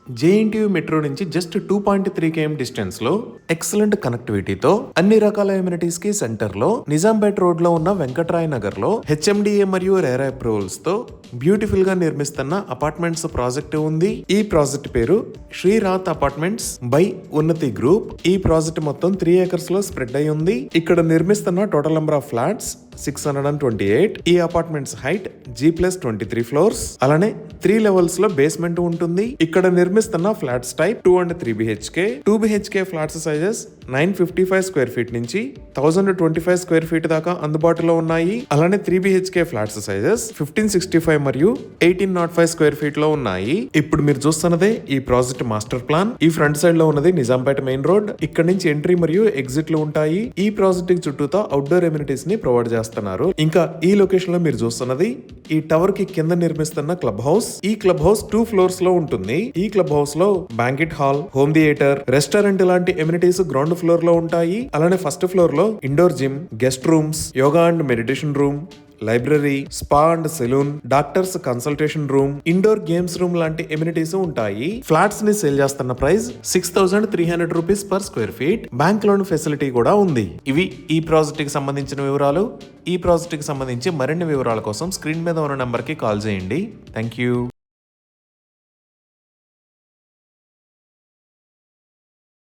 JNTU metro నుంచి just 2.3 km distance లో excellent కనెక్టివిటీతో అన్ని రకాల ఎమ్యూనిటీస్ కి సెంటర్ లో నిజాంపేట్ రోడ్ లో ఉన్న వెంకట్రాయ్ నగర్ లో హెచ్ఎండిఏ మరియు రేరా అప్రూవల్స్ తో బ్యూటిఫుల్ గా నిర్మిస్తున్న అపార్ట్మెంట్స్ ప్రాజెక్ట్ ఉంది. ఈ ప్రాజెక్ట్ పేరు శ్రీరాత్ అపార్ట్మెంట్స్ బై ఉన్నతి గ్రూప్. ఈ ప్రాజెక్ట్ మొత్తం 3 acres లో స్ప్రెడ్ అయి ఉంది. ఇక్కడ నిర్మిస్తున్న టోటల్ నెంబర్ ఆఫ్ ఫ్లాట్స్ 628. ఈ అపార్ట్మెంట్స్ హైట్ G+23 ఫ్లోర్స్, అలానే 3 levels లో బేస్మెంట్ ఉంటుంది. ఇక్కడ నిర్మిస్తున్న flats type 2 and 3 BHK. 2 BHK flats sizes 955 square feet నుంచి 1025 స్క్వేర్ ఫీట్ దాకా అందుబాటులో ఉన్నాయి. అలానే 3 BHK ఫ్లాట్స్ సైజెస్ 1565 మరియు 1805 స్క్వేర్ ఫీట్ లో ఉన్నాయి. ఇప్పుడు మీరు చూస్తున్నదే ఈ ప్రాజెక్ట్ మాస్టర్ ప్లాన్. ఈ ఫ్రంట్ సైడ్ లో ఉన్నది నిజాంపేట మెయిన్ రోడ్. ఇక్కడ నుంచి ఎంట్రీ మరియు ఎగ్జిట్ లు ఉంటాయి. ఈ ప్రాజెక్ట్ చుట్టూతో అవుట్డోర్ ఎమ్యూనిటీస్ ని ప్రొవైడ్ చేస్తున్నారు. ఇంకా ఈ లొకేషన్ లో మీరు చూస్తున్నది ఈ టవర్ కి కింద నిర్మిస్తున్న క్లబ్ హౌస్. ఈ క్లబ్ హౌస్ 2 floors లో ఉంటుంది. ఈ క్లబ్ హౌస్ లో banquet hall, home theatre, restaurant లాంటి ఎమ్యూనిటీస్ గ్రౌండ్ ఫ్లోర్ లో ఉంటాయి. అలానే ఫస్ట్ ఫ్లోర్ లో indoor gym, guest rooms, yoga and meditation room, library, spa and salon, doctors consultation room, indoor games room లాంటి ఎమ్యూనిటీస్ ఉంటాయి. ఫ్లాట్స్ ని sale చేస్తున్న price 6300 rupees per square feet. Bank loan facility కూడా ఉంది. ఇవి ఈ ప్రాజెక్ట్ కి సంబంధించిన వివరాలు. ఈ ప్రాజెక్ట్ కి సంబంధించి మరిన్ని వివరాల కోసం స్క్రీన్ మీద ఉన్న నంబర్ కి కాల్ చేయండి. Thank you.